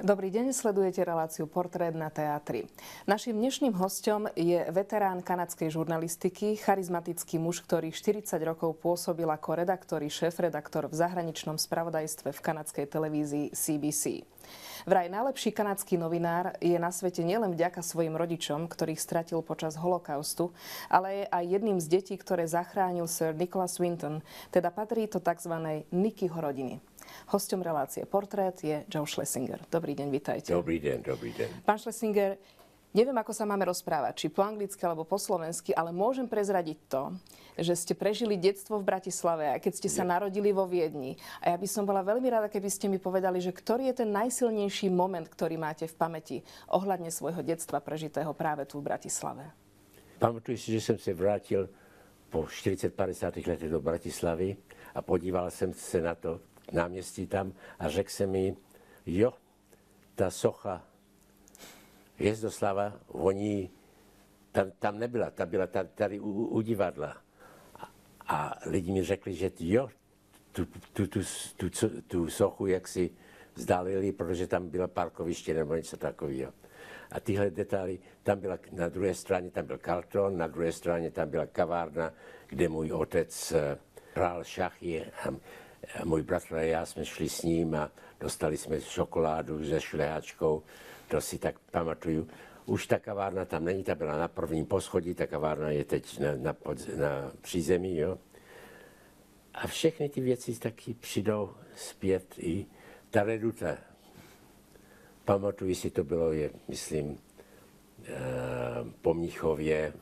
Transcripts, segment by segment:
Dobrý deň, sledujete reláciu Portrét na teatri. Naším dnešným hosťom je veterán kanadskej žurnalistiky, charizmatický muž, ktorý 40 rokov pôsobil ako redaktor i šéf-redaktor v zahraničnom spravodajstve v kanadskej televízii CBC. Vraj najlepší kanadský novinár je na svete nielen vďaka svojim rodičom, ktorých stratil počas holokaustu, ale je aj jedným z detí, ktoré zachránil Sir Nicholas Winton, teda patrí to tzv. Nickyho rodiny. Hosťom relácie Portrét je Joeom Schlesinger. Dobrý deň, vitajte. Dobrý deň, dobrý deň. Pán Schlesinger, neviem, ako sa máme rozprávať, či po anglicky alebo po slovensky, ale môžem prezradiť to, že ste prežili detstvo v Bratislave, aj keď ste sa narodili vo Viedni. A ja by som bola veľmi rada, keby ste mi povedali, že ktorý je ten najsilnejší moment, ktorý máte v pamäti ohľadne svojho detstva prežitého práve tu v Bratislave. Pamatuju si, že jsem se vrátil po 40-50 letech do Bratislavy a podíval jsem se na to náměstí tam a řekl jsem mi, jo, ta socha Hvězdoslava, oni tam nebyla, ta byla tady u divadla. A lidi mi řekli, že jo, tu sochu jaksi vzdálili, protože tam bylo parkoviště nebo něco takového. A tyhle detaily, tam byla na druhé straně, tam byl karton, na druhé straně tam byla kavárna, kde můj otec hrál šachy. A můj bratr a já jsme šli s ním a dostali jsme čokoládu se šlehačkou, to si tak pamatuju. Už ta kavárna tam není, ta byla na prvním poschodí, ta kavárna je teď na přízemí, jo. A všechny ty věci taky přijdou zpět i ta reduta. Pamatuju si, to bylo, myslím, po Mnichově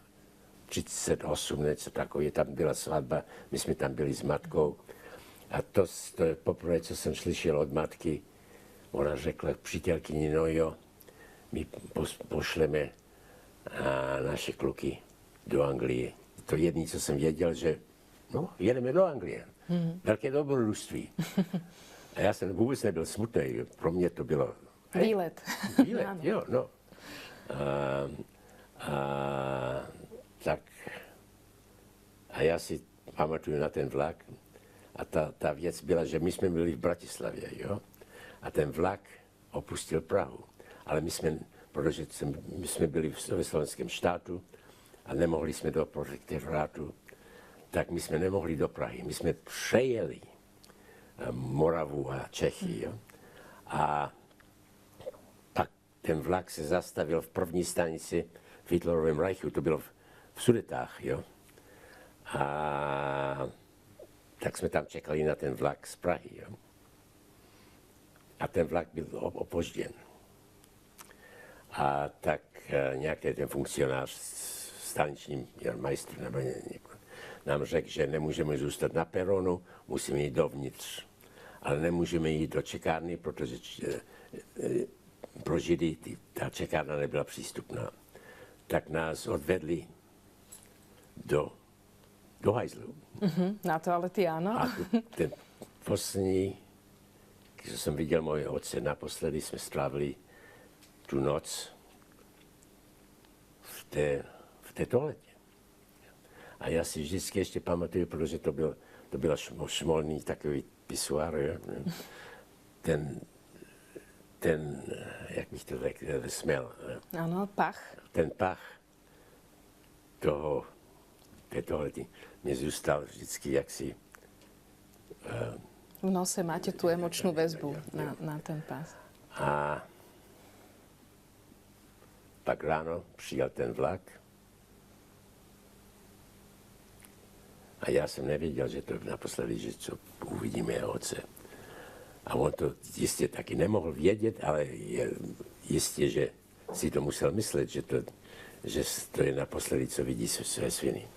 38, něco takové, tam byla svatba, my jsme tam byli s matkou. A to je poprvé, co jsem slyšel od matky. Ona řekla přítelkyni, no jo, my pošleme naše kluky do Anglie. To jediné, co jsem věděl, že no, jedeme do Anglie. Velké dobrodružství. A já jsem vůbec nebyl smutný. Pro mě to bylo... Výlet. Výlet, jo, no. A já si pamatuju na ten vlak. A ta věc byla, že my jsme byli v Bratislavě, jo? A ten vlak opustil Prahu. Ale protože my jsme byli ve slovenském štátu a nemohli jsme do protektorátu, tak my jsme nemohli do Prahy. My jsme přejeli Moravu a Čechy, jo? A pak ten vlak se zastavil v první stanici v Hitlerovém Reichu, to bylo v Sudetách, jo? A tak jsme tam čekali na ten vlak z Prahy. Jo? A ten vlak byl opožděn. A tak nějaký ten funkcionář, staniční majstr nebo někdo, nám řekl, že nemůžeme zůstat na peronu, musíme jít dovnitř. Ale nemůžeme jít do čekárny, protože pro Židy ta čekárna nebyla přístupná. Tak nás odvedli do hajzlu. Na toalety, áno. A ten poslední, když jsem viděl moje otce naposledy, jsme strávili tu noc v té toaletě. A já si vždycky ještě pamatuju, protože to byl šmolný takový pisuár, ten, jak bych to řekl, smel. Áno, pach. Ten pach té toalety mě zůstal vždycky jaksi... V nose máte tú emočnú väzbu na ten pás. A pak ráno přijel ten vlak a já jsem nevěděl, že to naposledy, že co uvidíme jeho otce. A on to jistě taky nemohl vědět, ale jistě, že si to musel myslet, že to je naposledy, co vidí své syny.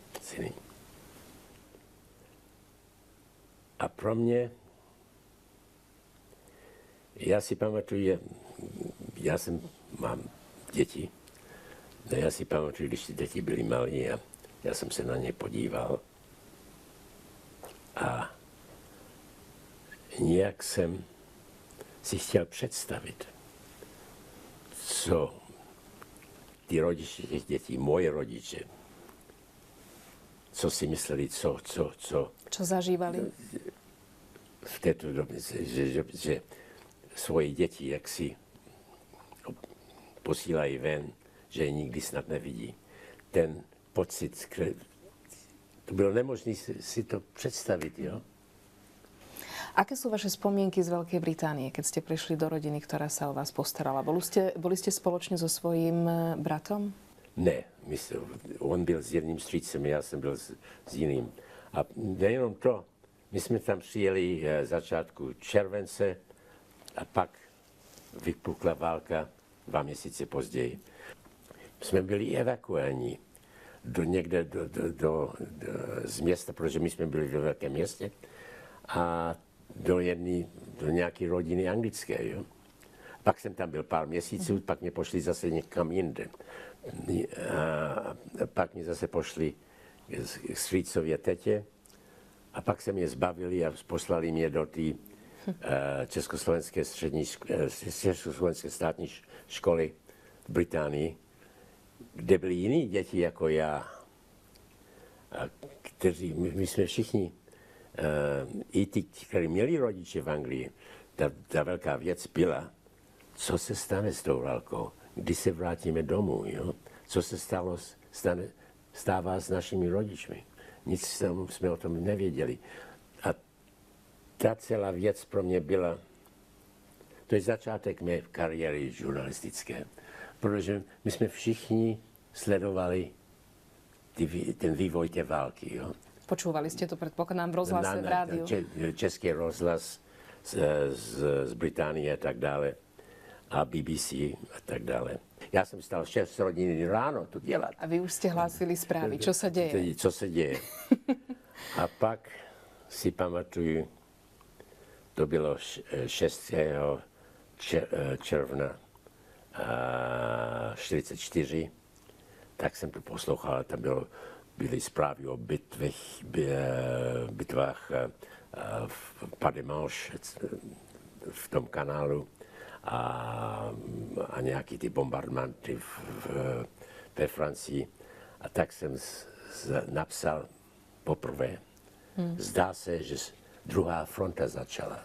A pro mě, já si pamatuju, mám děti, a já si pamatuju, když ty děti byly malí a já jsem se na ně podíval a nějak jsem si chtěl představit, co ty rodiče těch dětí, moje rodiče, co si mysleli, co zažívali? V této době, že svoje děti jaksi posílají ven, že je nikdy snad nevidí. Ten pocit, to bylo nemožné si to představit, jo. Aké sú vaše spomienky z Veľkej Británie, keď ste prišli do rodiny, ktorá sa o vás postarala? Boli ste spoločne so svojím bratom? Ne, on byl s jedním strýcem, já jsem byl s jiným. A nejenom to, my jsme tam přijeli začátku července a pak vypukla válka 2 měsíce později. Jsme byli evakuální někde z města, protože my jsme byli ve velkém městě, a do nějaké rodiny anglické. Jo. Pak jsem tam byl pár měsíců, pak mě pošli zase někam jinde. A pak mě zase pošli k strýcově tetě a pak se mě zbavili a poslali mě do té československé státní školy v Británii, kde byli jiní děti jako já, kteří, my jsme všichni, i ti, kteří měli rodiče v Anglii, ta velká věc byla, co se stane s tou válkou, kdy se vrátíme domů, jo? Co se stává s našimi rodičmi. Nic jsme o tom nevěděli. A ta celá věc pro mě byla, to je začátek mé kariéry žurnalistické, protože my jsme všichni sledovali ten vývoj té války. Jo? Počúvali ste to, predpokladám, v rozhlase, v rádiu? Český rozhlas z Británie a tak dále. A BBC a tak dále. Já jsem stal 6 hodin ráno to dělat. A vy už jste hlásili zprávy, čo sa deje? Co se děje. A pak si pamatuju, to bylo 6. června 1944, tak jsem to poslouchal, tam byly zprávy o bitvách v Pademanche, v tom kanálu, a nějaký ty bombardmenty ve Francii. A tak jsem napsal poprvé. Zdá se, že druhá fronta začala.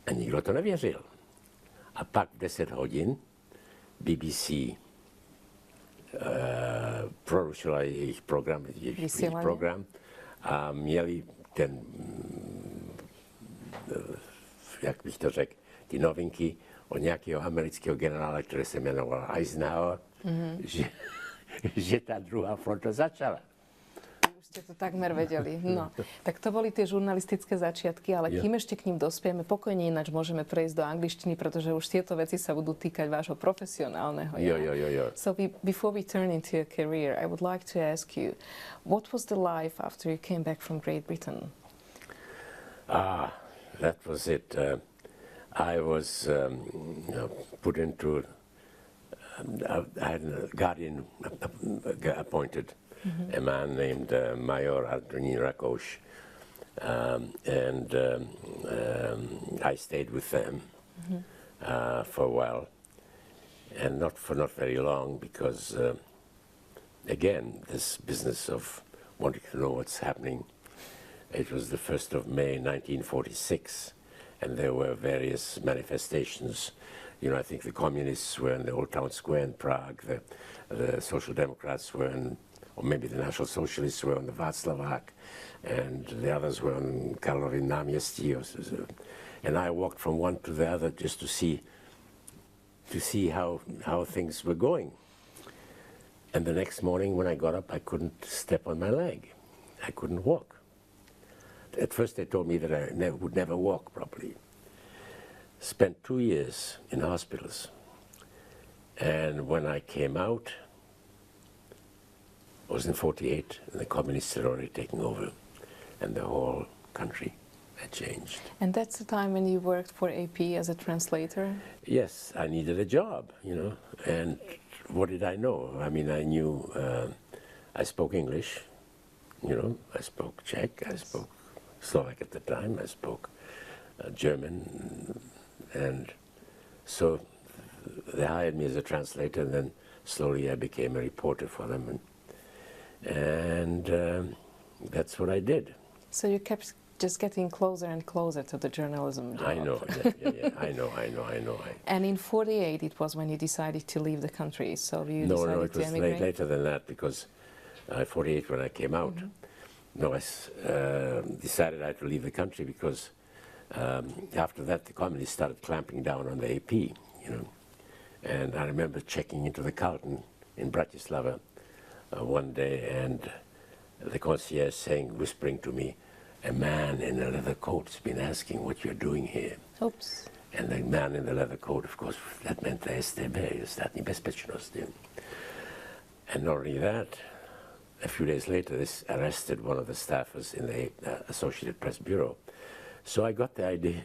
A nikdo to nevěřil. A pak v 10 hodin BBC porušila jejich program a měli ten, jak bych to řekl, ty novinky od nějakého amerického generála, který se jmenoval Eisenhower, že ta druhá fronta začala. Už ste to takmer vedeli. No, tak to boli tie žurnalistické začiatky, ale kým ešte k ním dospieme, pokojne ináč môžeme prejsť do angličtiny, pretože už tieto veci sa budú týkať vášho profesionálneho. Jo. So before we turn into your career, I would like to ask you, what was the life after you came back from Great Britain? That was it. I was put into, I had a guardian appointed, a man named Major Antonín Rakoš, and I stayed with them for a while, and not very long, because again, this business of wanting to know what's happening. It was the 1st of May 1946. And there were various manifestations. You know, I think the communists were in the Old Town Square in Prague, the Social Democrats were or maybe the National Socialists were on the Václavák, and the others were on Karlovy náměstí. And I walked from one to the other just to see how things were going. And the next morning when I got up, I couldn't step on my leg. I couldn't walk. At first they told me that I would never walk properly. Spent 2 years in hospitals. And when I came out, it was in 1948, and the communists had already taken over, and the whole country had changed. And that's the time when you worked for AP as a translator? Yes, I needed a job, you know, and what did I know? I mean, I knew, I spoke English, you know, I spoke Czech, I spoke Slovak at the time, I spoke German, and so they hired me as a translator, and then slowly I became a reporter for them, and that's what I did. So you kept just getting closer and closer to the journalism job. I know, yeah. I know. And in 48, it was when you decided to leave the country, so you No, decided it to was emigrate? later than that, because 48 when I came out. No, I decided I had to leave the country because after that the communists started clamping down on the AP, you know. And I remember checking into the Carlton in Bratislava one day, and the concierge saying, whispering to me, "A man in a leather coat has been asking what you're doing here." Oops. And the man in the leather coat, of course, that meant the STB, Státní bezpečnost. And not only that, a few days later, this arrested one of the staffers in the Associated Press Bureau. So I got the idea,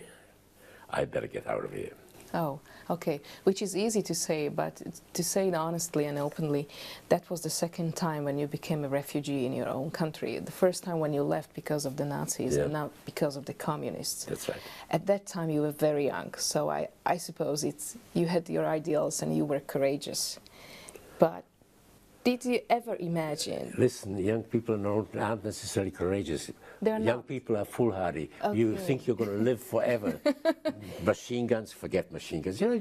I better get out of here. Oh, okay. Which is easy to say, but to say it honestly and openly, that was the second time when you became a refugee in your own country. The first time when you left because of the Nazis, and now because of the communists. That's right. At that time you were very young, so I suppose you had your ideals and you were courageous. But did you ever imagine? Listen, young people aren't necessarily courageous. They're young not. people are foolhardy. Okay. You think you're going to live forever. Machine guns, forget machine guns. It'll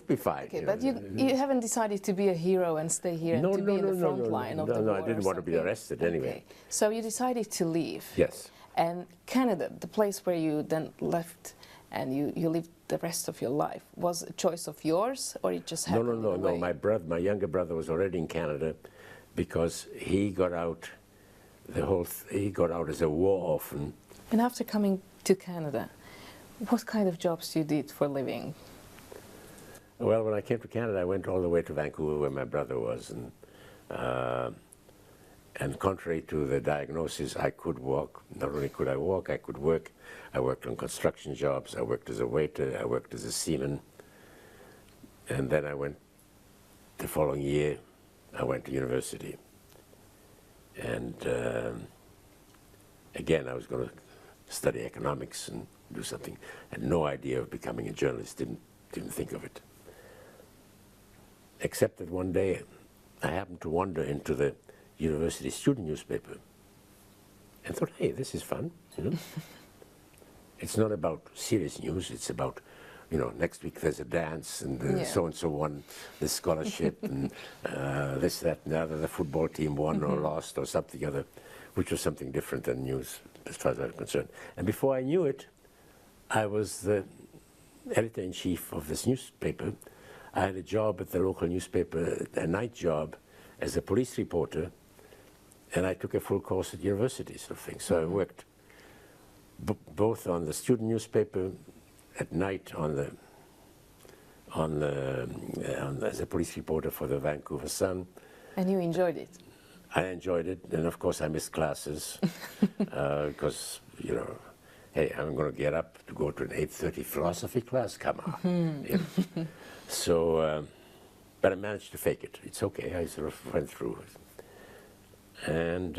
be fine. Okay, but you haven't decided to be a hero and stay here and to be in the front line of the war. No, I didn't want to be arrested anyway. So you decided to leave. Yes. And Canada, the place where you then left and you lived the rest of your life, was a choice of yours, or it just happened in a way? No. My younger brother was already in Canada because he got out. He got out as a war orphan. And after coming to Canada, what kind of jobs you did for a living? Well, when I came to Canada, I went all the way to Vancouver, where my brother was, and contrary to the diagnosis, I could walk. Not only could I walk, I could work. I worked on construction jobs. I worked as a waiter. I worked as a seaman. And then the following year, I went to university. And again, I was going to study economics and do something. I had no idea of becoming a journalist. Didn't think of it. Except that one day, I happened to wander into the university student newspaper and thought, hey, this is fun, you know. It's not about serious news. It's about, next week there's a dance and so-and-so won this scholarship and this, that, and the other. The football team won or lost or something other, which was something different than news as far as I'm concerned. And before I knew it, I was the editor-in-chief of this newspaper. I had a job at the local newspaper, a night job, as a police reporter, and I took a full course at university, sort of thing. So I worked both on the student newspaper, at night as a police reporter for the Vancouver Sun. And you enjoyed it? I enjoyed it, and of course I missed classes because hey, I'm going to get up to go to an 8:30 philosophy class. Come on. So, but I managed to fake it. It's okay. I sort of went through it. And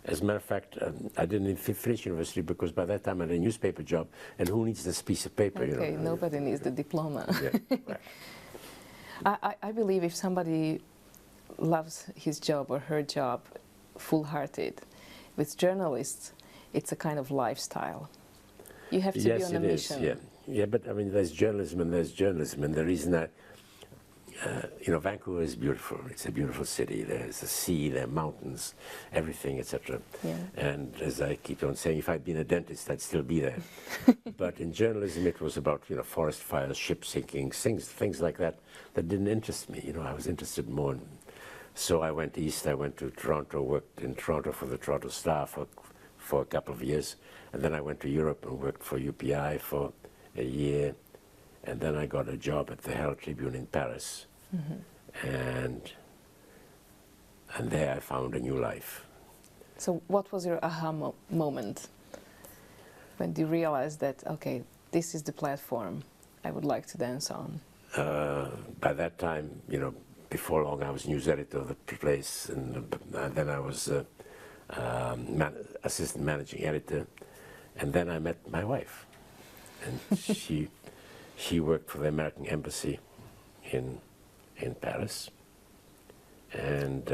as a matter of fact, I didn't finish university because by that time I had a newspaper job, and who needs this piece of paper? Okay, nobody needs the diploma. Yeah, right. I believe if somebody loves his job or her job full-hearted, with journalists, it's a kind of lifestyle. You have to be on a mission. Yes, it is, yeah, but I mean, there's journalism and there's journalism, and the reason that Vancouver is beautiful. It's a beautiful city. There's the sea, there are mountains, everything, etc. Yeah. And as I keep on saying, if I'd been a dentist, I'd still be there. But in journalism, it was about forest fires, ship sinking, things like that didn't interest me. I was interested more in. So I went east. I went to Toronto, worked in Toronto for the Toronto Star for a couple of years, and then I went to Europe and worked for UPI for a year. And then I got a job at the Herald Tribune in Paris, and there I found a new life. So what was your aha moment when you realized that, okay, this is the platform I would like to dance on? By that time, before long I was news editor of the place, and then I was assistant managing editor, and then I met my wife, and she worked for the American Embassy in Paris, and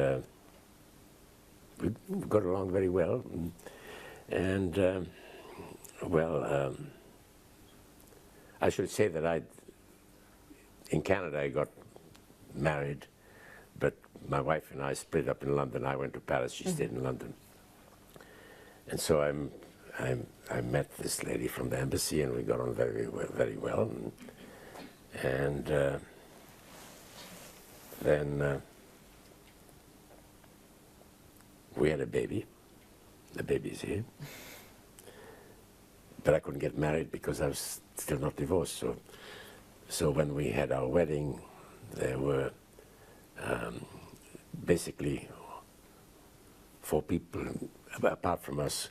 we got along very well. And I should say that in Canada I got married, but my wife and I split up in London. I went to Paris, she stayed in London. And so I met this lady from the embassy, and we got on very well. And then we had a baby. The baby's here. But I couldn't get married because I was still not divorced. So when we had our wedding, there were basically 4 people, apart from us.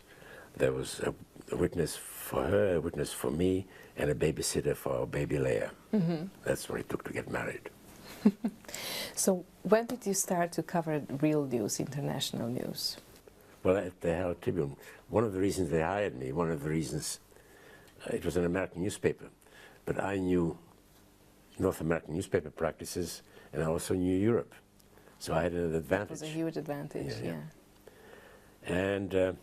There was a witness for her, a witness for me, and a babysitter for our baby Leia. That's what it took to get married. So when did you start to cover real news, international news? Well, at the Herald Tribune, one of the reasons they hired me, one of the reasons, it was an American newspaper, but I knew North American newspaper practices, and I also knew Europe. So I had an advantage. It was a huge advantage, yeah. And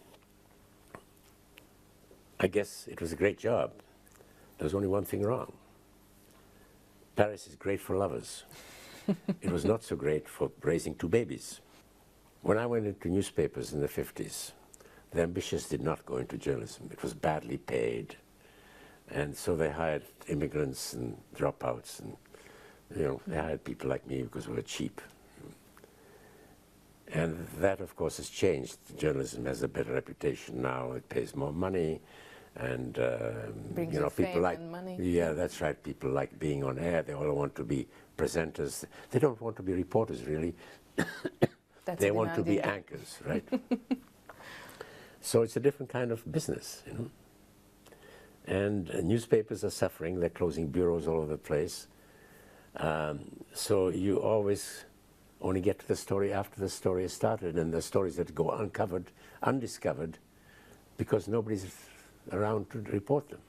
I guess it was a great job. There was only one thing wrong. Paris is great for lovers. It was not so great for raising 2 babies. When I went into newspapers in the 50s, the ambitious did not go into journalism. It was badly paid. And so they hired immigrants and dropouts, and they hired people like me because we were cheap. And that, of course, has changed. Journalism has a better reputation now. It pays more money, and brings people fame like and money. Yeah, that's right. People like being on air. They all want to be presenters. They don't want to be reporters, really. They want to be anchors, right? So it's a different kind of business, And newspapers are suffering. They're closing bureaus all over the place. So you always only get to the story after the story is started, and the stories that go uncovered, undiscovered, because nobody's around to report them.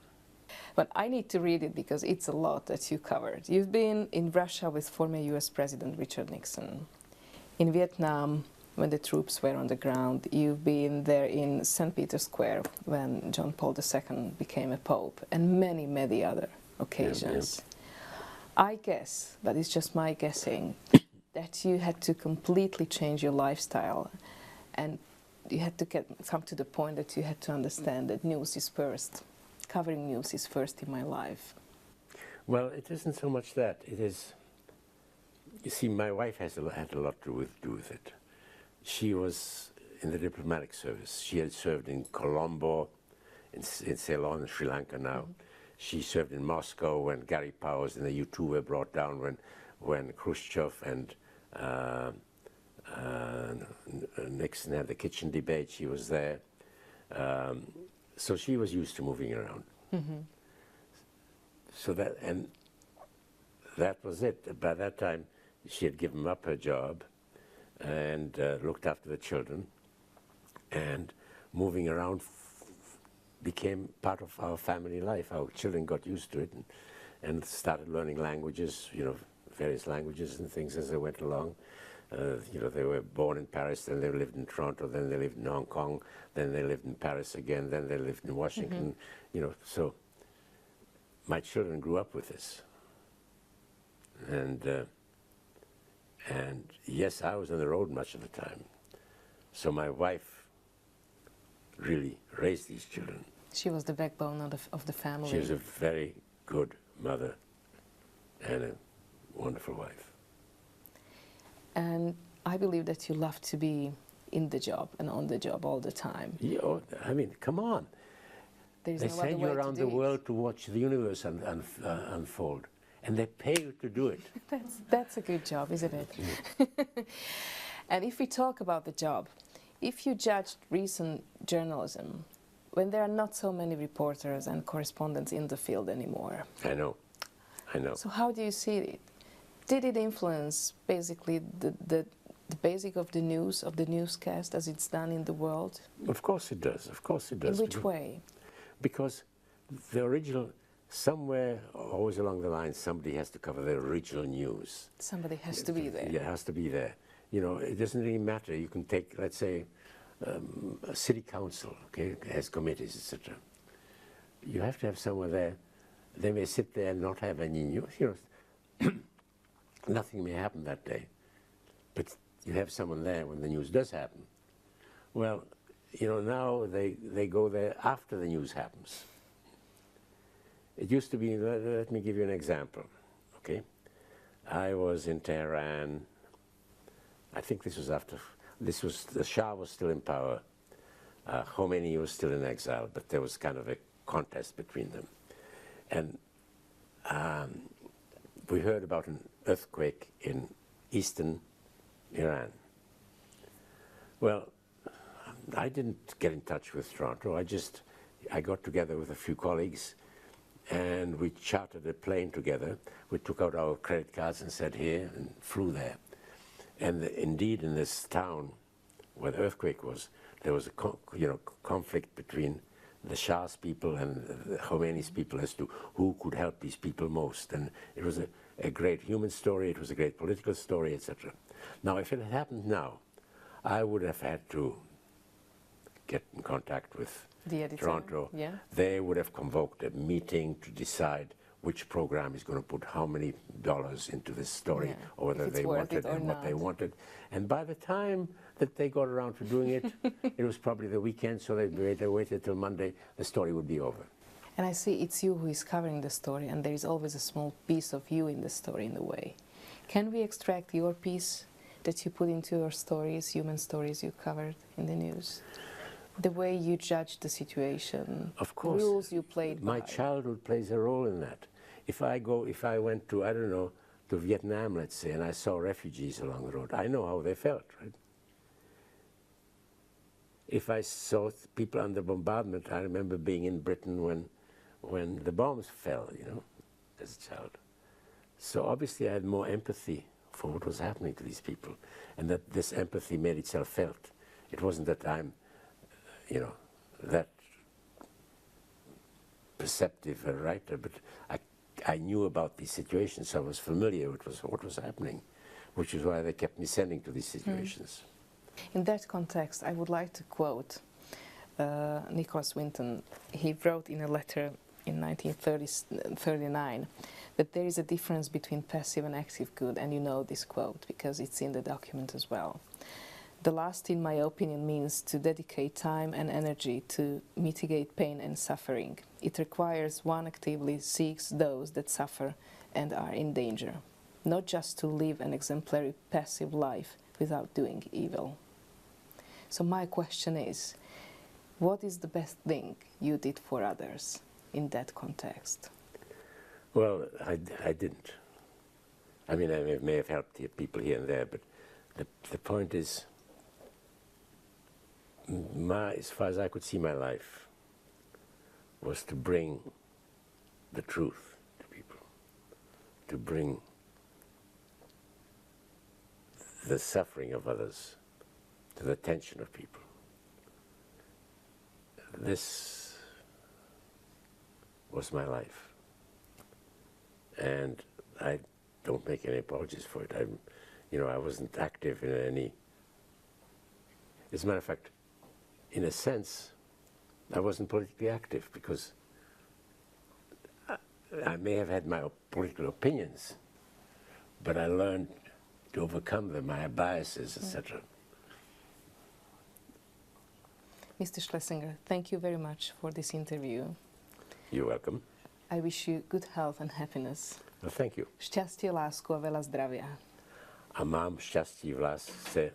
But I need to read it because it's a lot that you covered. You've been in Russia with former US President Richard Nixon. In Vietnam, when the troops were on the ground. You've been there in St. Peter's Square when John Paul II became a pope, and many, many other occasions. Yeah. I guess, but it's just my guessing, that you had to completely change your lifestyle, and you had to come to the point that you had to understand that news is first. Covering news is first in my life. Well, it isn't so much that. It is, you see, my wife had a lot to do with it. She was in the diplomatic service. She had served in Colombo, in Ceylon, Sri Lanka now. Mm-hmm. She served in Moscow when Gary Powers and the U-2 were brought down, when Khrushchev and Nixon had the kitchen debate. She was there. So she was used to moving around. Mm-hmm. So that was it. By that time, she had given up her job and looked after the children, and moving around became part of our family life. Our children got used to it and started learning languages, various languages and things as they went along. They were born in Paris, then they lived in Toronto, then they lived in Hong Kong, then they lived in Paris again, then they lived in Washington. Mm-hmm. So my children grew up with this. And yes, I was on the road much of the time. So my wife really raised these children. She was the backbone of the family. She was a very good mother and a wonderful wife. And I believe that you love to be in the job and on the job all the time. Yeah, I mean, come on. They send you around the world to watch the universe unfold, and they pay you to do it. That's a good job, isn't it? Mm. And if we talk about the job, if you judge recent journalism, when there are not so many reporters and correspondents in the field anymore. I know. So how do you see it? Did it influence basically the basic of the news, of the newscast as it's done in the world? Of course it does. Of course it does. In which way? Because the original, somewhere always along the line, somebody has to cover the original news. Somebody has to be there. Yeah, it has to be there. It doesn't really matter. You can take, let's say, city council, okay, has committees, etc. You have to have someone there. They may sit there and not have any news. You know, nothing may happen that day, but you have someone there when the news does happen. Well, you know, now they go there after the news happens. It used to be, let me give you an example, okay? I was in Tehran, I think this was after, the Shah was still in power. Khomeini was still in exile, but there was kind of a contest between them. And we heard about an earthquake in eastern Iran. Well, I didn't get in touch with Toronto. I got together with a few colleagues and we chartered a plane together. We took out our credit cards and said here and flew there. And indeed in this town where the earthquake was, there was a conflict between the Shah's people and the Khomeini's people as to who could help these people most. And it was a great human story, it was a great political story, etc. Now, if it had happened now, I would have had to get in contact with the editor, Toronto. yeah. They would have convoked a meeting to decide which program is going to put how many dollars into this story, Yeah, or whether they wanted and what they wanted. And by the time that they got around to doing it, it was probably the weekend, so they waited till Monday, the story would be over. And I see it's you who is covering the story, and there is always a small piece of you in the story in a way. Can we extract your piece that you put into your stories, human stories you covered in the news? The way you judge the situation, of course, rules you played my by. childhood plays a role in that. If I went to, I don't know, to Vietnam, let's say, and I saw refugees along the road, I know how they felt, right? If I saw people under bombardment, I remember being in Britain when the bombs fell, you know, as a child. So obviously I had more empathy for what was happening to these people, and that this empathy made itself felt. It wasn't that I'm, you know, that perceptive a writer, but I knew about these situations, so I was familiar with what was happening, which is why they kept me sending to these situations. In that context, I would like to quote Nicholas Winton. He wrote in a letter in 1939 that there is a difference between passive and active good, and you know this quote because it's in the document as well. The last, in my opinion, means to dedicate time and energy to mitigate pain and suffering. It requires one actively seeks those that suffer and are in danger, not just to live an exemplary passive life without doing evil. So my question is, what is the best thing you did for others in that context? Well, I didn't. I mean, I may have helped people here and there, but the point is, as far as I could see, my life was to bring the truth to people, to bring the suffering of others to the attention of people. This was my life, and I don't make any apologies for it. I wasn't active in any. As a matter of fact, in a sense, I wasn't politically active because I may have had my political opinions, but I learned to overcome them, my biases, etc. Mr. Schlesinger, thank you very much for this interview. You're welcome. I wish you good health and happiness. Well, thank you. Šťastie, lásku a veľa zdravia. A mám šťastí v lásce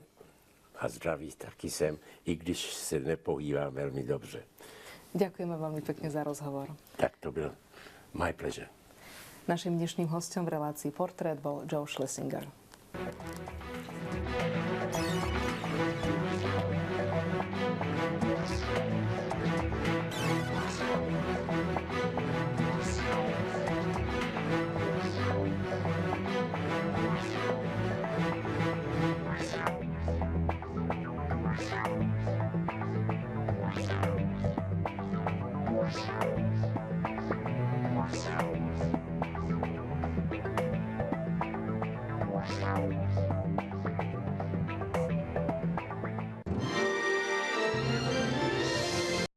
a zdraví taky jsem, i když se nepohývám velmi dobře. Ďakujeme veľmi pekne za rozhovor. Tak to byl my pleasure. Našim dnešným hosťom v relácii Portrét bol Joe Schlesinger.